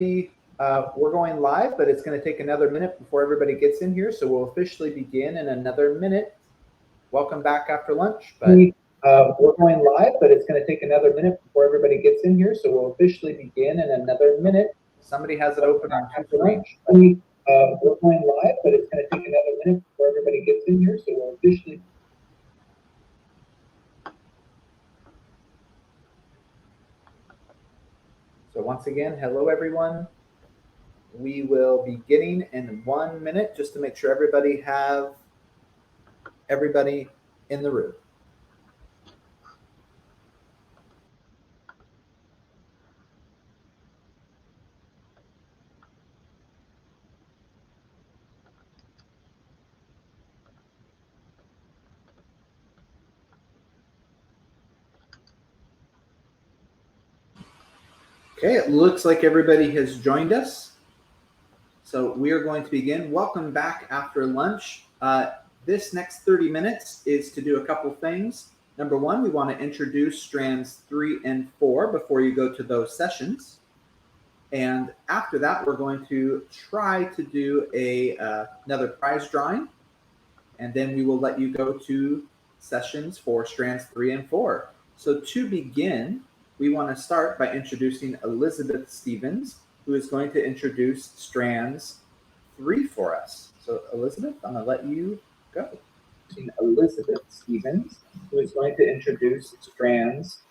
We're going live, but it's going to take another minute before everybody gets in here. So we'll officially begin in another minute. Welcome back after lunch. But we're going live, but it's going to take another minute before everybody gets in here. So we'll officially begin in another minute. Somebody has it open on after lunch. We're going live, but it's going to take another minute before everybody gets in here. So we'll officially. So once again, hello everyone. We will be beginning in 1 minute just to make sure everybody in the room. Okay, it looks like everybody has joined us. So we are going to begin. Welcome back after lunch. This next 30 minutes is to do a couple things. Number one, we want to introduce strands 3 and 4 before you go to those sessions. And after that, we're going to try to do another prize drawing. And then we will let you go to sessions for strands 3 and 4. So to begin, we want to start by introducing Elizabeth Stevens, who is going to introduce strands 3 for us. So Elizabeth, I'm going to let you go. Elizabeth Stevens, who is going to introduce strands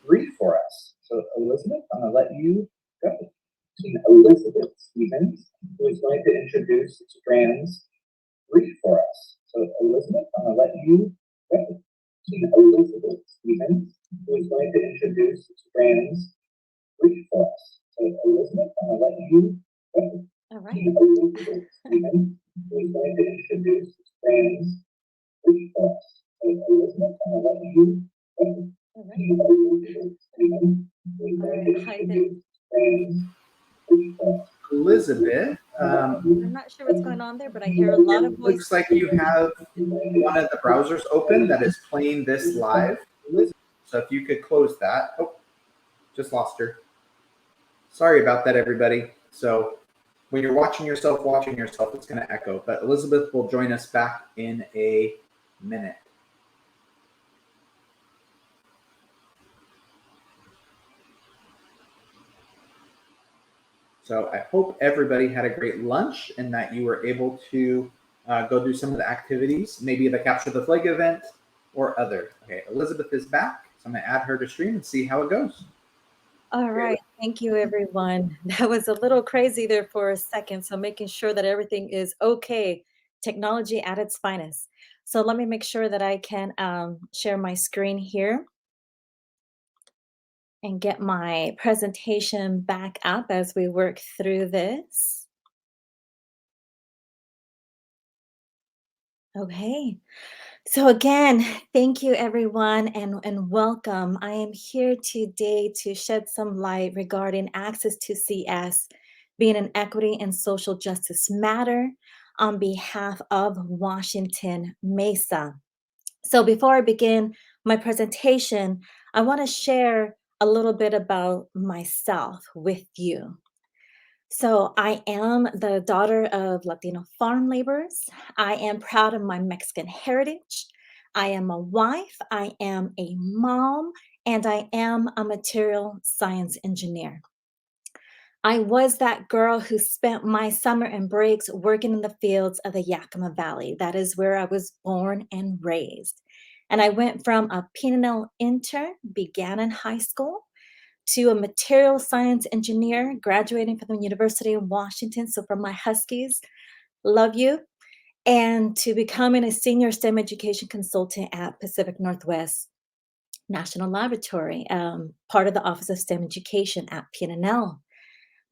3 for us. So Elizabeth, I'm going to let you go. Elizabeth Stevens, who is going to introduce strands 3 for us. So Elizabeth, I'm going to let you go. Elizabeth Stevens, who is going to introduce strands 3 for us. So Elizabeth, I'm going to let you go. All right. Elizabeth Stevens, who is going to introduce strands 3 for us. So Elizabeth, I'm going to let you go. All right. Elizabeth Stevens, who is going to introduce strands 3 for us. Elizabeth, I'm not sure what's going on there, but I hear a lot of voices. Looks like you have one of the browsers open that is playing this live. So if you could close that. Oh, just lost her. Sorry about that, everybody. So when you're watching yourself, it's going to echo. But Elizabeth will join us back in a minute. So I hope everybody had a great lunch and that you were able to go do some of the activities, maybe the Capture the Flag event or other. Okay, Elizabeth is back. So I'm going to add her to stream and see how it goes. All right. Thank you, everyone. That was a little crazy there for a second. So making sure that everything is okay. Technology at its finest. So let me make sure that I can share my screen here and get my presentation back up as we work through this. Okay. So again, thank you everyone and welcome. I am here today to shed some light regarding access to CS being an equity and social justice matter on behalf of Washington Mesa. So before I begin my presentation, I want to share a little bit about myself with you. So, I am the daughter of Latino farm laborers. I am proud of my Mexican heritage. I am a wife. I am a mom. And I am a material science engineer. I was that girl who spent my summer and breaks working in the fields of the Yakima Valley. That is where I was born and raised. And I went from a P&L intern, began in high school, to a material science engineer, graduating from the University of Washington. So from my Huskies, love you. And to becoming a senior STEM education consultant at Pacific Northwest National Laboratory, part of the Office of STEM Education at P&L.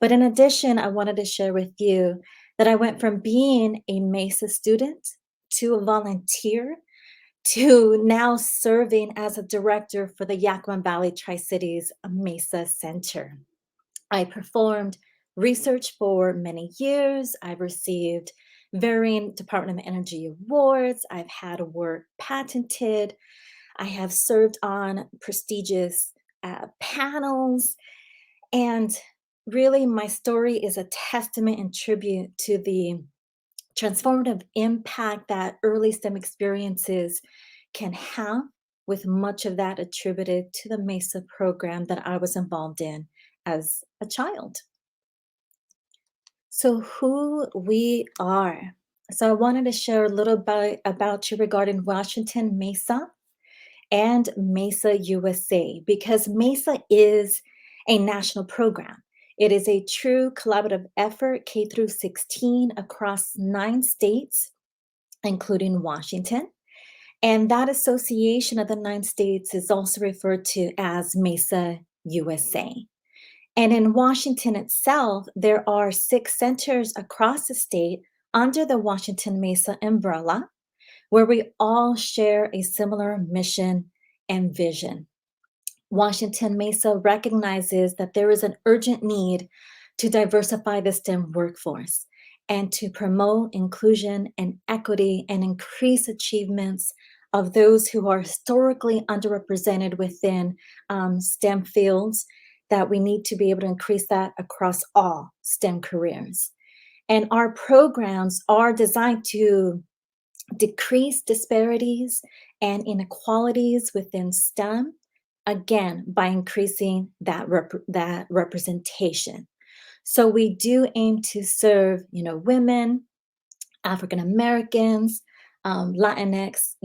But in addition, I wanted to share with you that I went from being a MESA student to a volunteer to now serving as a director for the Yakima Valley Tri-Cities Mesa Center. I performed research for many years. I've received varying Department of Energy awards. I've had work patented. I have served on prestigious panels. And really, my story is a testament and tribute to the transformative impact that early STEM experiences can have, with much of that attributed to the MESA program that I was involved in as a child. So, who we are. So, I wanted to share a little bit about you regarding Washington Mesa and Mesa USA because Mesa is a national program. It is a true collaborative effort K through 16 across 9 states, including Washington. And that association of the 9 states is also referred to as Mesa USA. And in Washington itself, there are 6 centers across the state under the Washington Mesa umbrella where we all share a similar mission and vision. Washington Mesa recognizes that there is an urgent need to diversify the STEM workforce and to promote inclusion and equity and increase achievements of those who are historically underrepresented within STEM fields, that we need to be able to increase that across all STEM careers. And our programs are designed to decrease disparities and inequalities within STEM, again, by increasing that representation. So we do aim to serve, women, African Americans, Latinx,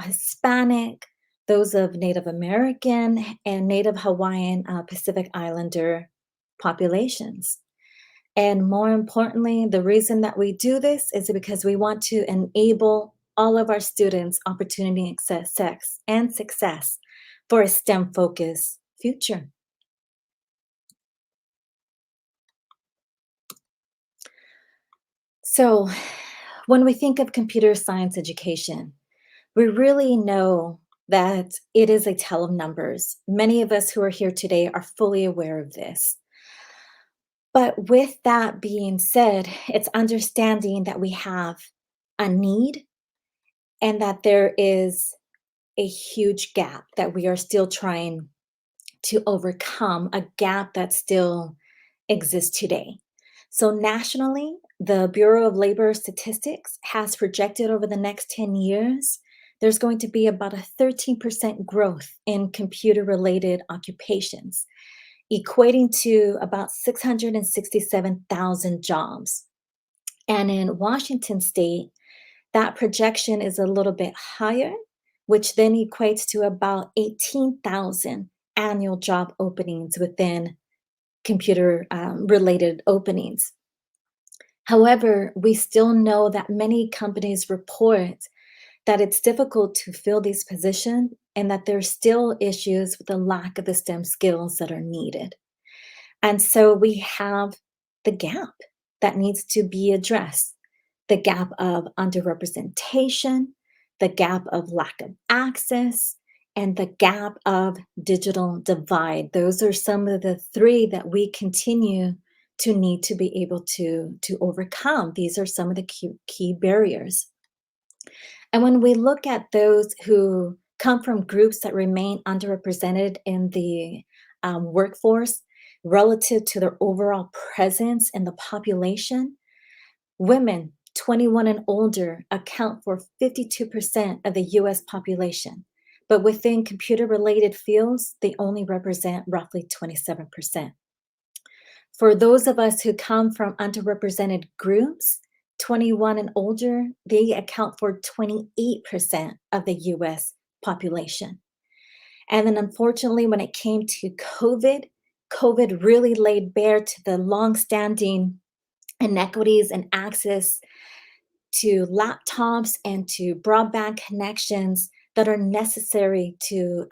Hispanic, those of Native American and Native Hawaiian Pacific Islander populations. And more importantly, the reason that we do this is because we want to enable all of our students opportunity, access, sex, and success for a STEM focused future. So, when we think of computer science education, we really know that it is a tale of numbers. Many of us who are here today are fully aware of this. But with that being said, it's understanding that we have a need and that there is a huge gap that we are still trying to overcome, a gap that still exists today. So, nationally, the Bureau of Labor Statistics has projected over the next 10 years, there's going to be about a 13% growth in computer related occupations, equating to about 667,000 jobs. And in Washington state, that projection is a little bit higher, which then equates to about 18,000 annual job openings within computer related openings. However, we still know that many companies report that it's difficult to fill these positions and that there's still issues with the lack of the STEM skills that are needed. And so we have the gap that needs to be addressed, the gap of underrepresentation, the gap of lack of access, and the gap of digital divide. Those are some of the three that we continue to need to be able to overcome. These are some of the key barriers. And when we look at those who come from groups that remain underrepresented in the workforce relative to their overall presence in the population, women 21 and older account for 52% of the US population, but within computer related fields, they only represent roughly 27%. For those of us who come from underrepresented groups, 21 and older, they account for 28% of the US population. And then unfortunately, when it came to COVID really laid bare to the longstanding inequities and access to laptops and to broadband connections that are necessary to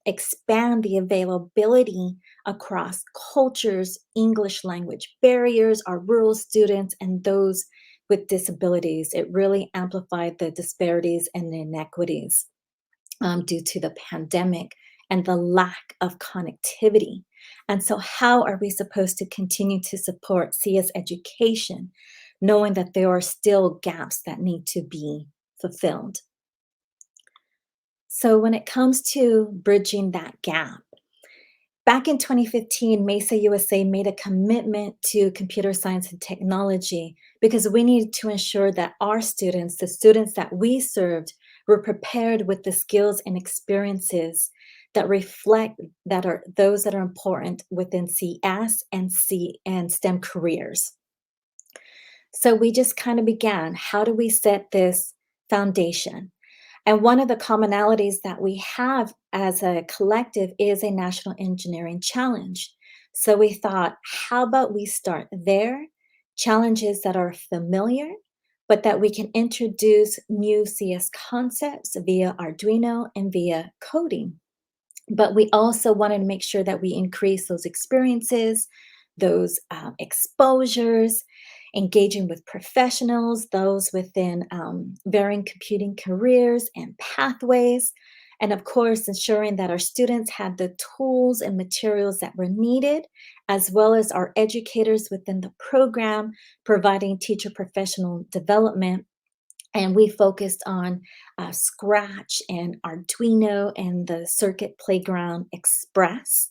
expand the availability across cultures, English language barriers, our rural students, and those with disabilities. It really amplified the disparities and the inequities due to the pandemic and the lack of connectivity. And so, how are we supposed to continue to support CS education, knowing that there are still gaps that need to be fulfilled? So, when it comes to bridging that gap, Back in 2015, Mesa USA made a commitment to computer science and technology because we needed to ensure that our students, the students that we served, were prepared with the skills and experiences that reflect that are those that are important within CS and C and STEM careers. So we just kind of began, how do we set this foundation? And one of the commonalities that we have as a collective is a national engineering challenge. So we thought, how about we start there? Challenges that are familiar, but that we can introduce new CS concepts via Arduino and via coding. But we also wanted to make sure that we increase those experiences, those exposures, engaging with professionals, those within varying computing careers and pathways, and of course, ensuring that our students had the tools and materials that were needed, as well as our educators within the program providing teacher professional development. And we focused on Scratch and Arduino and the Circuit Playground Express,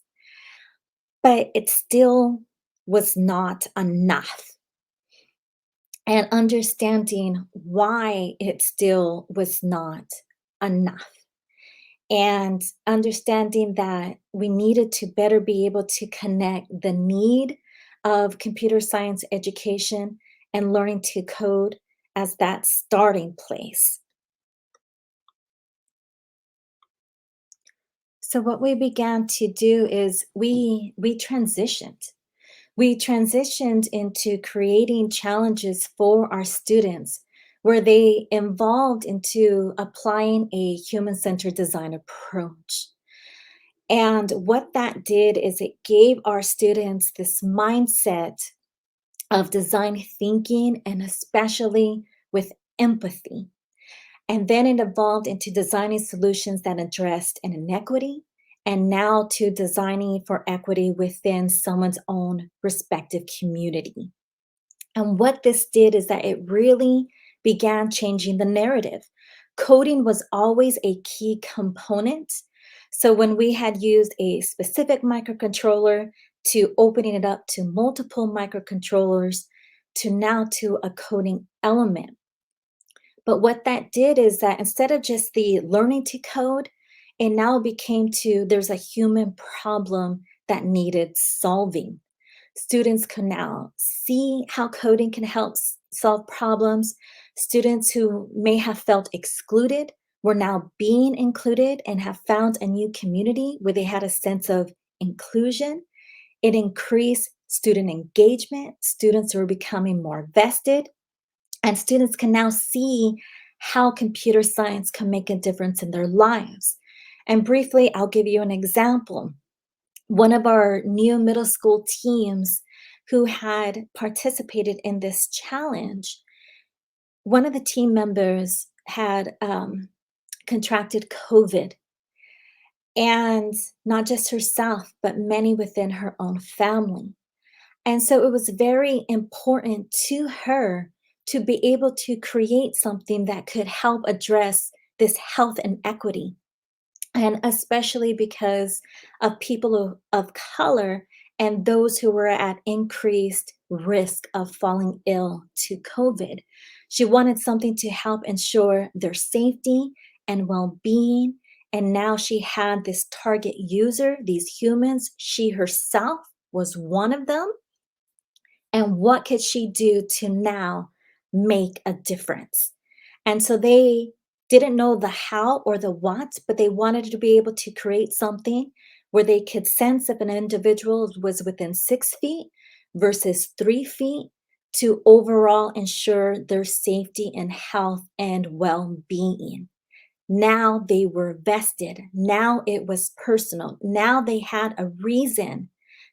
but it still was not enough. And understanding why it still was not enough. And understanding that we needed to better be able to connect the need of computer science education and learning to code as that starting place. So what we began to do is we transitioned. We transitioned into creating challenges for our students where they involved into applying a human-centered design approach. And what that did is it gave our students this mindset of design thinking and especially with empathy. And then it evolved into designing solutions that addressed an inequity, and now to designing for equity within someone's own respective community. And what this did is that it really began changing the narrative. Coding was always a key component. So when we had used a specific microcontroller to opening it up to multiple microcontrollers to now to a coding element. But what that did is that instead of just the learning to code, it now became to there's a human problem that needed solving. Students can now see how coding can help solve problems. Students who may have felt excluded were now being included and have found a new community where they had a sense of inclusion. It increased student engagement. Students were becoming more vested, and students can now see how computer science can make a difference in their lives. And briefly, I'll give you an example. One of our new middle school teams who had participated in this challenge, one of the team members had contracted COVID, and not just herself, but many within her own family. And so it was very important to her to be able to create something that could help address this health inequity. And especially because of people of color and those who were at increased risk of falling ill to COVID. She wanted something to help ensure their safety and well being. And now she had this target user, these humans. She herself was one of them, and what could she do to now make a difference? And so they didn't know the how or the what, but they wanted to be able to create something where they could sense if an individual was within 6 feet versus 3 feet to overall ensure their safety and health and well-being. Now they were vested. Now it was personal. Now they had a reason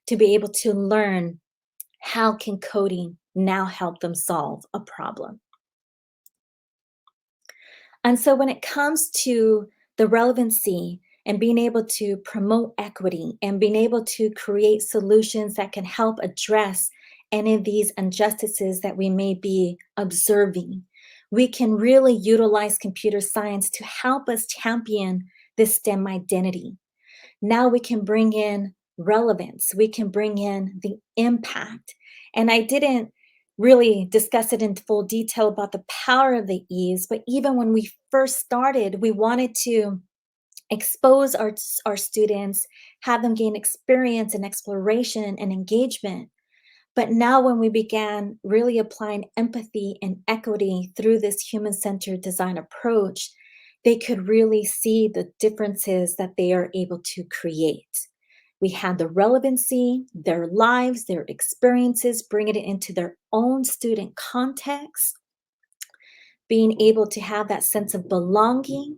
to be able to learn how can coding now help them solve a problem? And so when it comes to the relevancy and being able to promote equity and being able to create solutions that can help address any of these injustices that we may be observing, we can really utilize computer science to help us champion this STEM identity. Now we can bring in relevance. We can bring in the impact. And I didn't really discuss it in full detail about the power of the E's, but even when we first started, we wanted to expose our students, have them gain experience and exploration and engagement. But now, when we began really applying empathy and equity through this human centered design approach, they could really see the differences that they are able to create. We had the relevancy, their lives, their experiences, bringing it into their own student context, being able to have that sense of belonging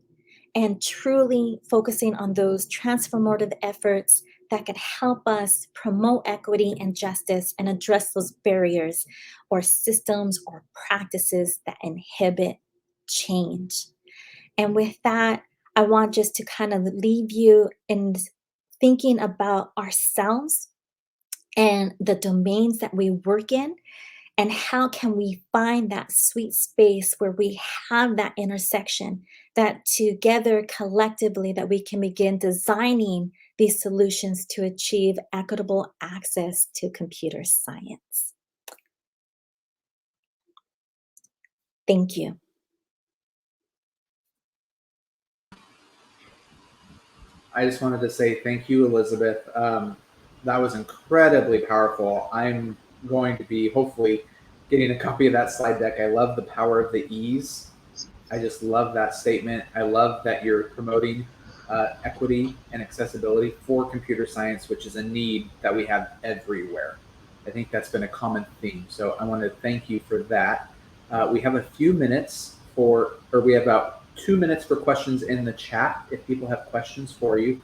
and truly focusing on those transformative efforts that could help us promote equity and justice and address those barriers or systems or practices that inhibit change. And with that, I want just to kind of leave you in thinking about ourselves and the domains that we work in, and how can we find that sweet space where we have that intersection, that together collectively that we can begin designing these solutions to achieve equitable access to computer science. Thank you. I just wanted to say thank you, Elizabeth. That was incredibly powerful. I'm going to be hopefully getting a copy of that slide deck. I love the power of the E's. I just love that statement. I love that you're promoting equity and accessibility for computer science, which is a need that we have everywhere. I think that's been a common theme. So I want to thank you for that. We have a few minutes we have about 2 minutes for questions in the chat. If people have questions for you,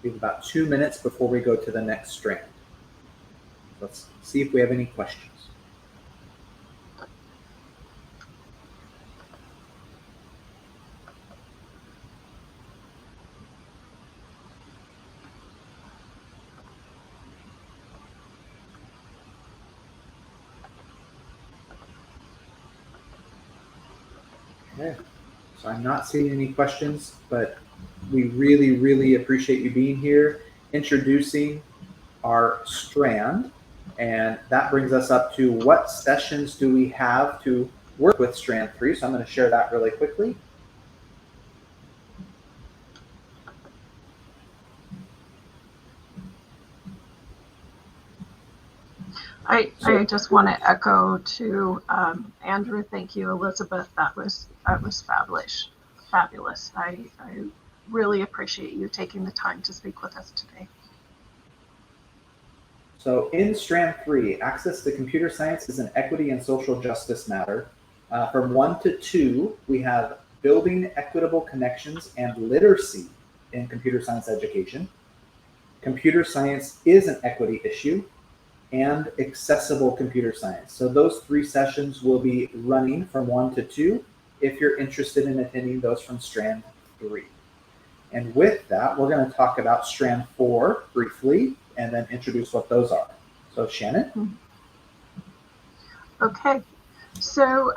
we have about 2 minutes before we go to the next strand. Let's see if we have any questions. Okay. So I'm not seeing any questions, but we really, really appreciate you being here, introducing our strand. And that brings us up to what sessions do we have to work with strand 3. So I'm going to share that really quickly. I just want to echo to Andrew. Thank you, Elizabeth. That was fabulous. I really appreciate you taking the time to speak with us today. So in strand 3, access to computer science is an equity and social justice matter. From 1 to 2, we have building equitable connections and literacy in computer science education. Computer science is an equity issue, and accessible computer science. So those 3 sessions will be running from 1 to 2 if you're interested in attending those from strand 3. And with that, we're going to talk about strand 4 briefly and then introduce what those are. So Shannon? Okay. So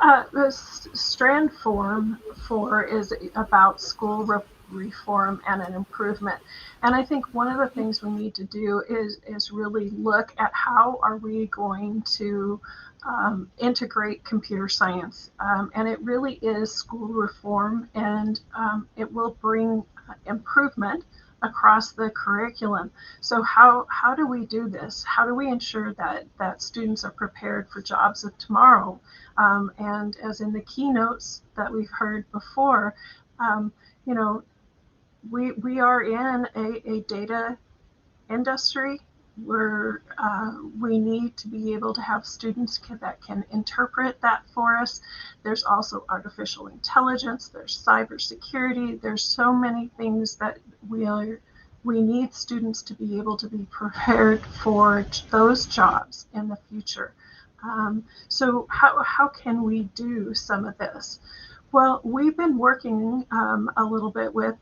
strand 4 is about school reform and an improvement. And I think one of the things we need to do is really look at how are we going to integrate computer science. And it really is school reform, and it will bring improvement across the curriculum. So how do we do this? How do we ensure that students are prepared for jobs of tomorrow? And as in the keynotes that we've heard before, you know, we are in a data industry where we need to be able to have students that can interpret that for us. There's also artificial intelligence, there's cybersecurity, there's so many things that we need students to be able to be prepared for those jobs in the future. So how can we do some of this? Well, we've been working a little bit with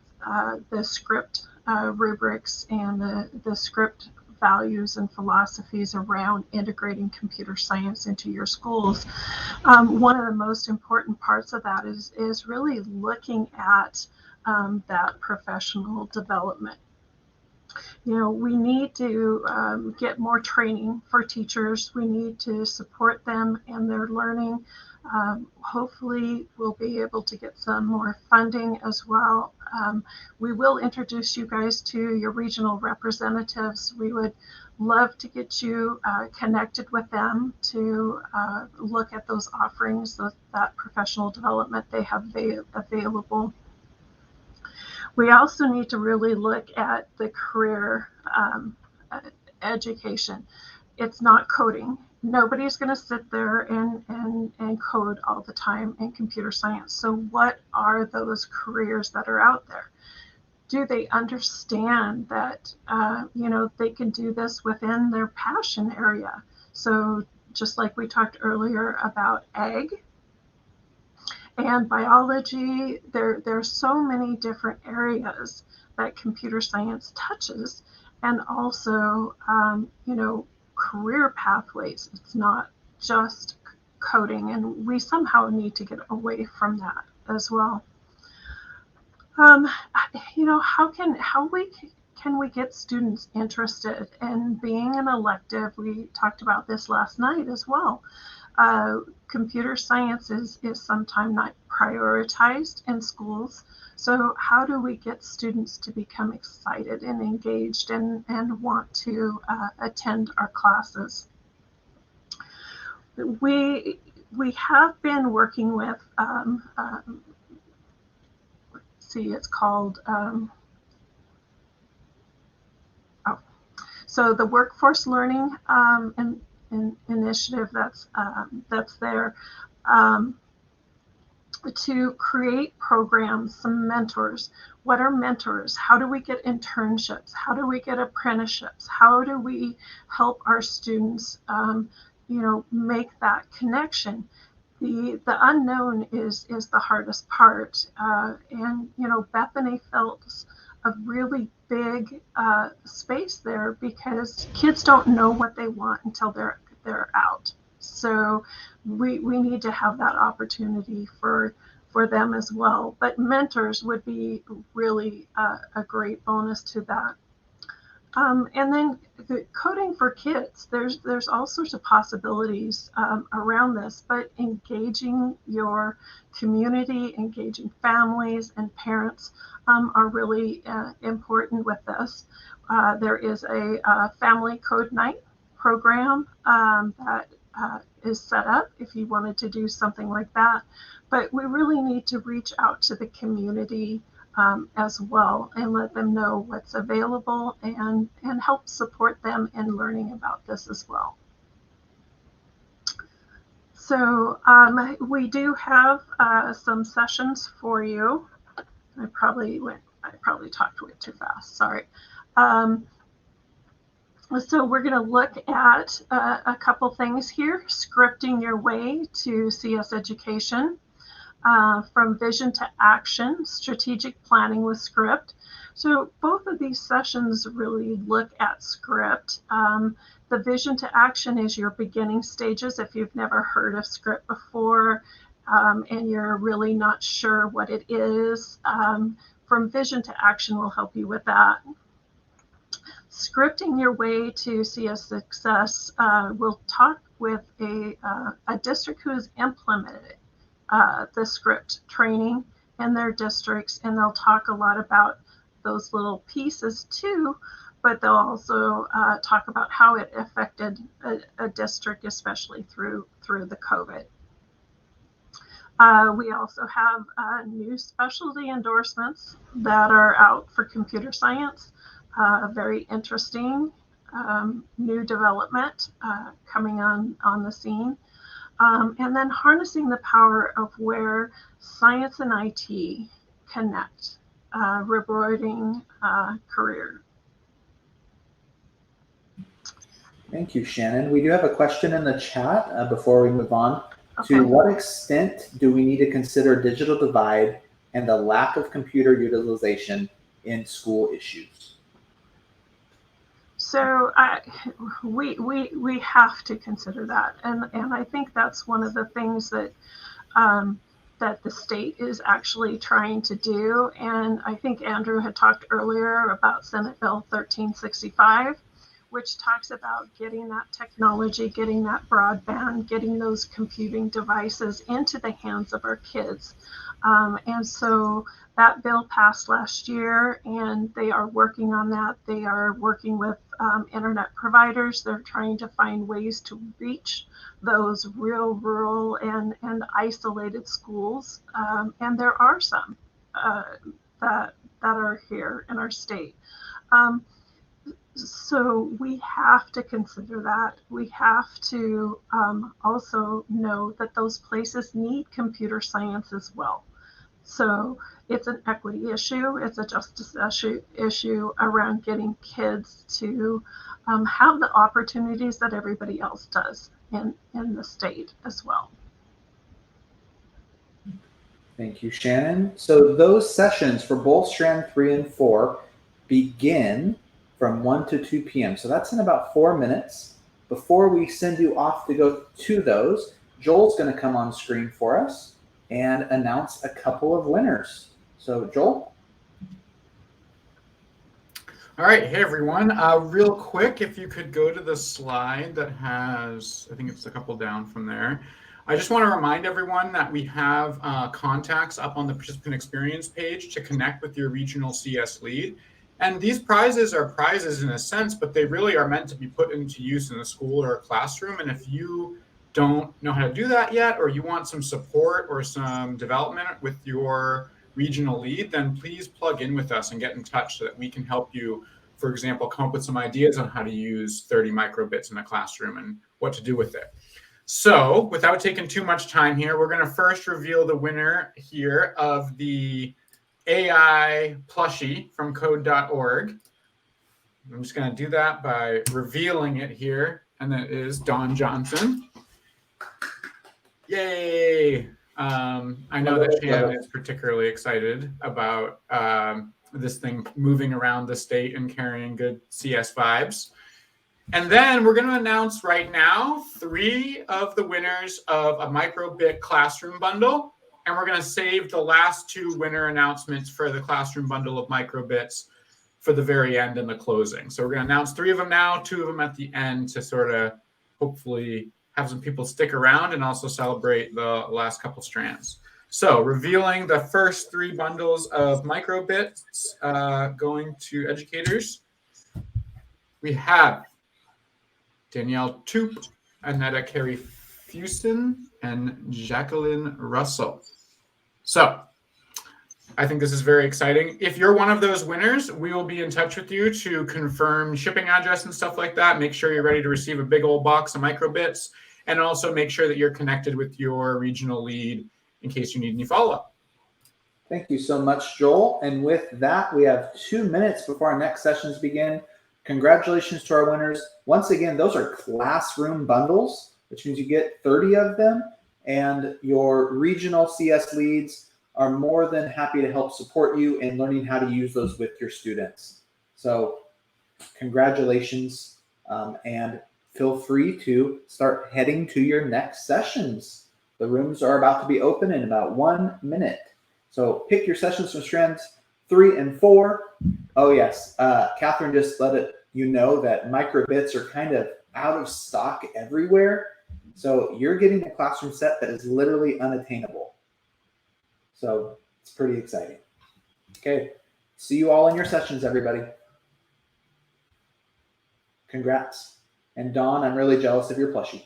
the script rubrics and the script values and philosophies around integrating computer science into your schools. One of the most important parts of that is really looking at that professional development. We need to get more training for teachers. We need to support them in their learning. Hopefully, we'll be able to get some more funding as well. We will introduce you guys to your regional representatives. We would love to get you connected with them to look at those offerings, that professional development they have available. We also need to really look at the career education. It's not coding. Nobody's going to sit there and code all the time in computer science. So what are those careers that are out there? Do they understand that they can do this within their passion area? So just like we talked earlier about ag and biology, there's so many different areas that computer science touches, and also career pathways. It's not just coding, and we somehow need to get away from that as well. How can we get students interested in being an elective? We talked about this last night as well. Computer science is sometimes not prioritized in schools. So how do we get students to become excited and engaged and want to attend our classes? We have been working with, it's called, so the Workforce Learning initiative that's there to create programs, some mentors. What are mentors? How do we get internships? How do we get apprenticeships? How do we help our students, make that connection? The unknown is the hardest part, and Bethany felt a really big space there because kids don't know what they want until they're out. So we need to have that opportunity for them as well. But mentors would be really a great bonus to that. And then the coding for kids, there's all sorts of possibilities around this, but engaging your community, engaging families and parents are really important with this. There is a family code night program that is set up if you wanted to do something like that. But we really need to reach out to the community as well and let them know what's available and help support them in learning about this as well. So we do have some sessions for you. I probably talked way too fast, sorry. So we're going to look at a couple things here. Scripting your way to CS education. From vision to action, strategic planning with script. So both of these sessions really look at script. The vision to action is your beginning stages. If you've never heard of script before and you're really not sure what it is, from vision to action will help you with that. Scripting your way to CS success, we'll talk with a district who has implemented the script training in their districts, and they'll talk a lot about those little pieces too, but they'll also talk about how it affected a district, especially through the COVID. We also have new specialty endorsements that are out for computer science. Very interesting new development coming on the scene. And then harnessing the power of where science and IT connect, rewarding career. Thank you, Shannon. We do have a question in the chat before we move on. Okay. To what extent do we need to consider digital divide and the lack of computer utilization in school issues? So we have to consider that, and I think that's one of the things that that the state is actually trying to do. And I think Andrew had talked earlier about Senate Bill 1365, which talks about getting that technology, getting that broadband, getting those computing devices into the hands of our kids. And so that bill passed last year, and they are working on that. They are working with internet providers. They're trying to find ways to reach those real rural and isolated schools. And there are some that are here in our state. So we have to consider that. We have to also know that those places need computer science as well. So it's an equity issue, it's a justice issue around getting kids to have the opportunities that everybody else does in the state as well. Thank you, Shannon. So those sessions for both Strand 3 and 4 begin from 1 to 2 p.m. So that's in about 4 minutes. Before we send you off to go to those, Joel's going to come on screen for us and announce a couple of winners. So Joel? All right, hey everyone. Real quick, if you could go to the slide that has, I think it's a couple down from there. I just want to remind everyone that we have contacts up on the participant experience page to connect with your regional CS lead. And these prizes are prizes in a sense, but they really are meant to be put into use in a school or a classroom. And if you don't know how to do that yet, or you want some support or some development with your regional lead, then please plug in with us and get in touch so that we can help you, for example, come up with some ideas on how to use 30 microbits in a classroom and what to do with it. So without taking too much time here, we're going to first reveal the winner here of the AI plushie from code.org. I'm just going to do that by revealing it here, and that is Dawn Johnson. Yay! I know that Shannon is particularly excited about this thing moving around the state and carrying good CS vibes. And then we're going to announce right now 3 of the winners of a microbit classroom bundle. And we're going to save the last 2 winner announcements for the classroom bundle of microbits for the very end and the closing. So we're going to announce 3 of them now, 2 of them at the end to sort of hopefully have some people stick around and also celebrate the last couple strands. So revealing the first 3 bundles of microbits going to educators. We have Danielle Toop, Annetta Carey Fuston, and Jacqueline Russell. So I think this is very exciting. If you're one of those winners, we will be in touch with you to confirm shipping address and stuff like that. Make sure you're ready to receive a big old box of microbits, and also make sure that you're connected with your regional lead in case you need any follow-up. Thank you so much, Joel. And with that, we have 2 minutes before our next sessions begin. Congratulations to our winners. Once again, those are classroom bundles, which means you get 30 of them, and your regional CS leads are more than happy to help support you in learning how to use those with your students. So congratulations, and feel free to start heading to your next sessions. The rooms are about to be open in about 1 minute. So pick your sessions from Strands 3 and 4. Oh yes, Catherine just let you know that microbits are kind of out of stock everywhere. So you're getting a classroom set that is literally unattainable. So it's pretty exciting. Okay, see you all in your sessions, everybody. Congrats. And Dawn, I'm really jealous of your plushie.